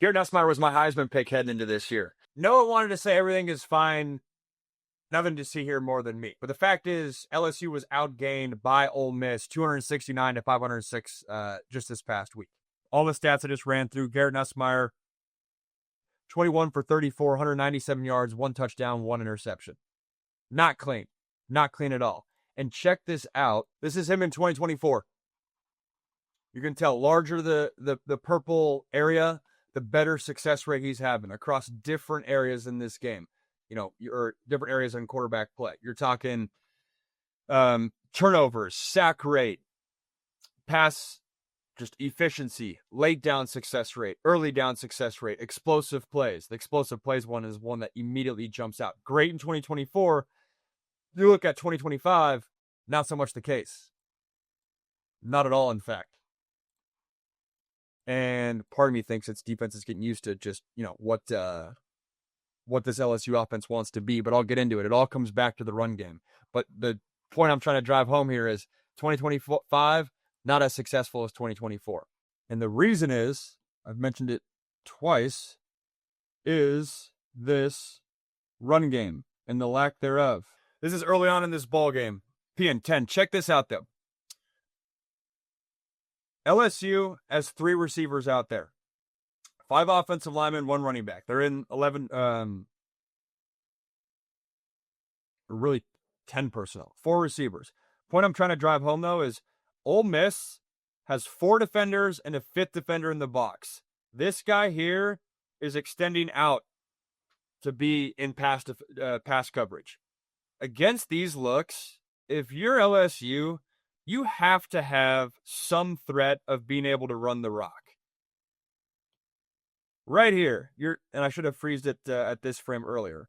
Garrett Nussmeier was my Heisman pick heading into this year. No one wanted to say everything is fine. Nothing to see here more than me. But the fact is, LSU was outgained by Ole Miss 269 to 506 just this past week. All the stats I just ran through, Garrett Nussmeier, 21 for 34, 197 yards, 1 touchdown, 1 interception. Not clean. Not clean at all. And check this out. This is him in 2024. You can tell larger the purple area, the better success rate he's having across different areas in this game. Or different areas in quarterback play. You're talking turnovers, sack rate, pass just efficiency, late down success rate, early down success rate, explosive plays. The explosive plays one is one that immediately jumps out. Great in 2024. You look at 2025, not so much the case. Not at all, in fact. And part of me thinks its defense is getting used to just, what this LSU offense wants to be, but I'll get into it. It all comes back to the run game. But the point I'm trying to drive home here is 2025, not as successful as 2024. And the reason is, I've mentioned it twice, is this run game and the lack thereof. This is early on in this ball game. PN10. Check this out, though. LSU has 3 receivers out there. 5 offensive linemen, 1 running back. They're in 11, really 10 personnel. 4 receivers. Point I'm trying to drive home, though, is Ole Miss has 4 defenders and a 5th defender in the box. This guy here is extending out to be in pass coverage. Against these looks, if you're LSU, you have to have some threat of being able to run the rock. Right here, and I should have freezed it at this frame earlier.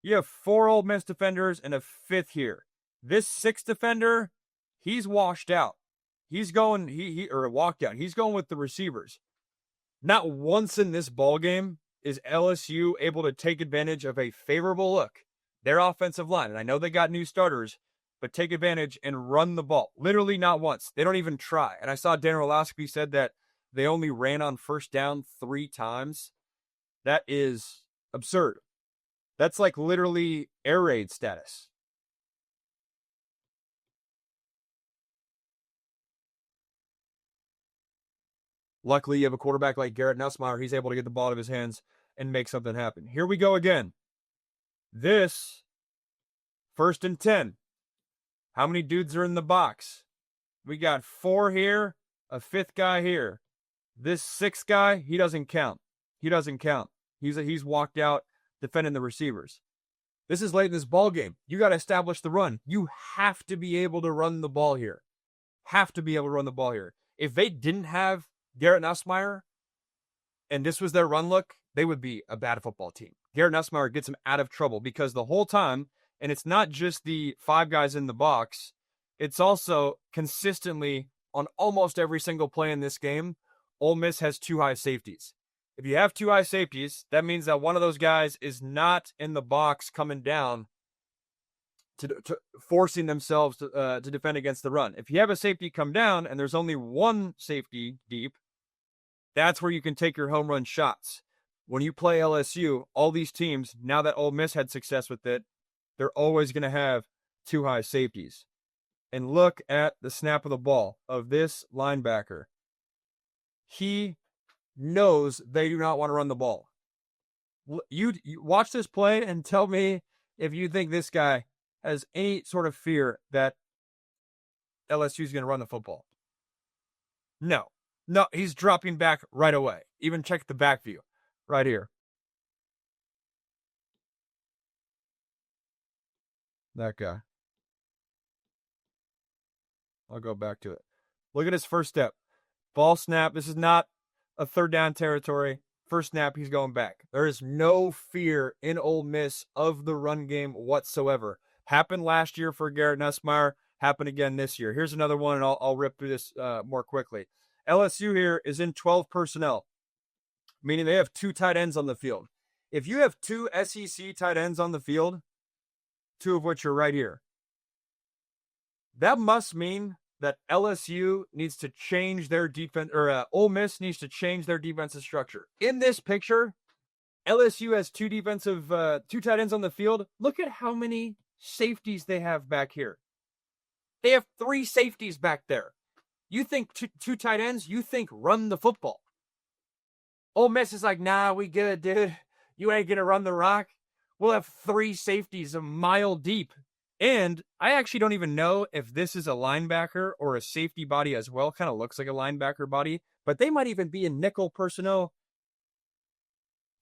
You have 4 Ole Miss defenders and a 5th here. This 6th defender, he's washed out. He's going or walked out. He's going with the receivers. Not once in this ball game is LSU able to take advantage of a favorable look. Their offensive line, and I know they got new starters, but take advantage and run the ball. Literally not once. They don't even try. And I saw Dan Orlowski said that they only ran on first down 3 times. That is absurd. That's like literally air raid status. Luckily, you have a quarterback like Garrett Nussmeier. He's able to get the ball out of his hands and make something happen. Here we go again. This, 1st and 10. How many dudes are in the box? We got 4 here, a 5th guy here. This 6th guy, he doesn't count. He's walked out defending the receivers. This is late in this ball game. You got to establish the run. You have to be able to run the ball here. If they didn't have Garrett Nussmeier and this was their run look, they would be a bad football team. Garrett Nussmeier gets them out of trouble because the whole time, and it's not just the 5 guys in the box, it's also consistently on almost every single play in this game, Ole Miss has 2 high safeties. If you have 2 high safeties, that means that one of those guys is not in the box coming down to forcing themselves to defend against the run. If you have a safety come down and there's only 1 safety deep, that's where you can take your home run shots. When you play LSU, all these teams, now that Ole Miss had success with it, they're always going to have 2 high safeties. And look at the snap of the ball of this linebacker. He knows they do not want to run the ball. You watch this play and tell me if you think this guy has any sort of fear that LSU is going to run the football. No, he's dropping back right away. Even check the back view right here. That guy. I'll go back to it. Look at his first step. Ball snap. This is not a 3rd down territory. First snap, he's going back. There is no fear in Ole Miss of the run game whatsoever. Happened last year for Garrett Nussmeier. Happened again this year. Here's another one, and I'll rip through this more quickly. LSU here is in 12 personnel, meaning they have 2 tight ends on the field. If you have 2 SEC tight ends on the field, 2 of which are right here, that must mean that LSU needs to change their defense, or Ole Miss needs to change their defensive structure. In this picture, LSU has two tight ends on the field. Look at how many safeties they have back here. They have 3 safeties back there. You think two tight ends? You think run the football. Ole Miss is like, nah, we good, dude. You ain't gonna run the rock. We'll have 3 safeties a mile deep. And I actually don't even know if this is a linebacker or a safety body as well. Kind of looks like a linebacker body, but they might even be in nickel personnel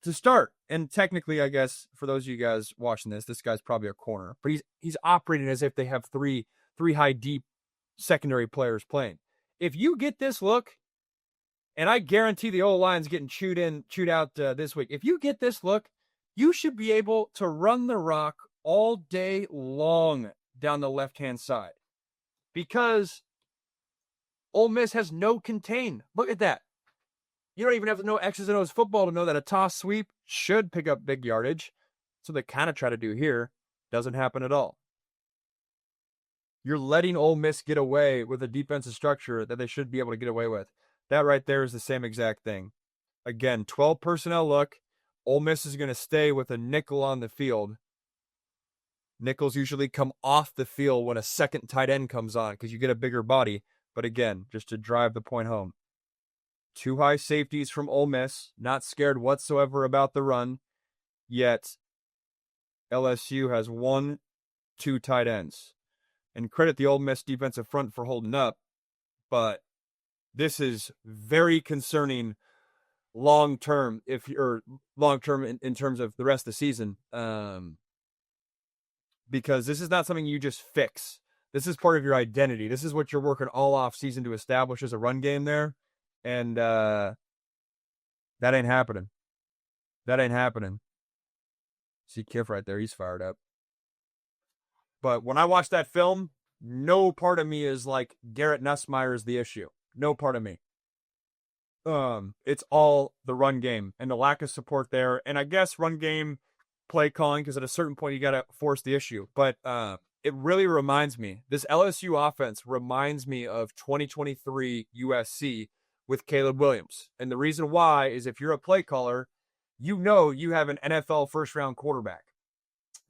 to start. And technically, I guess, for those of you guys watching this guy's probably a corner, but he's operating as if they have three high deep secondary players playing. If you get this look, and I guarantee the O-line's getting chewed out this week. If you get this look, you should be able to run the rock all day long down the left-hand side, because Ole Miss has no contain. Look at that. You don't even have to know X's and O's football to know that a toss sweep should pick up big yardage. So they kind of try to do here. Doesn't happen at all. You're letting Ole Miss get away with a defensive structure that they should be able to get away with. That right there is the same exact thing. Again, 12 personnel look. Ole Miss is going to stay with a nickel on the field. Nickels usually come off the field when a second tight end comes on because you get a bigger body. But again, just to drive the point home. 2 high safeties from Ole Miss, not scared whatsoever about the run. Yet, LSU has 2 tight ends. And credit the Ole Miss defensive front for holding up. But this is very concerning long-term, in terms of the rest of the season. Because this is not something you just fix. This is part of your identity. This is what you're working all off season to establish as a run game there. And that ain't happening. That ain't happening. See Kiff right there. He's fired up. But when I watch that film, no part of me is like Garrett Nussmeier is the issue. No part of me. It's all the run game and the lack of support there. And I guess run game play calling, because at a certain point you got to force the issue. But it really reminds me, this LSU offense reminds me of 2023 USC with Caleb Williams. And the reason why is if you're a play caller, you know you have an NFL first-round quarterback.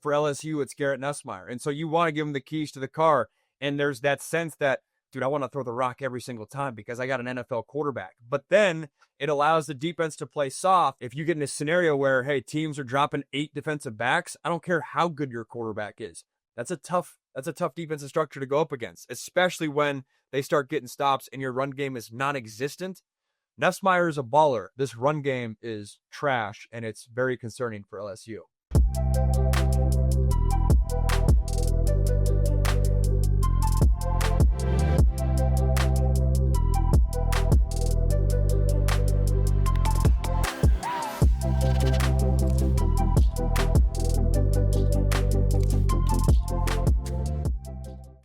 For LSU, it's Garrett Nussmeier. And so you want to give him the keys to the car. And there's that sense that, dude, I want to throw the rock every single time because I got an NFL quarterback. But then it allows the defense to play soft. If you get in a scenario where, hey, teams are dropping 8 defensive backs, I don't care how good your quarterback is. That's a tough defensive structure to go up against, especially when they start getting stops and your run game is non-existent. Nussmeier is a baller. This run game is trash, and it's very concerning for LSU.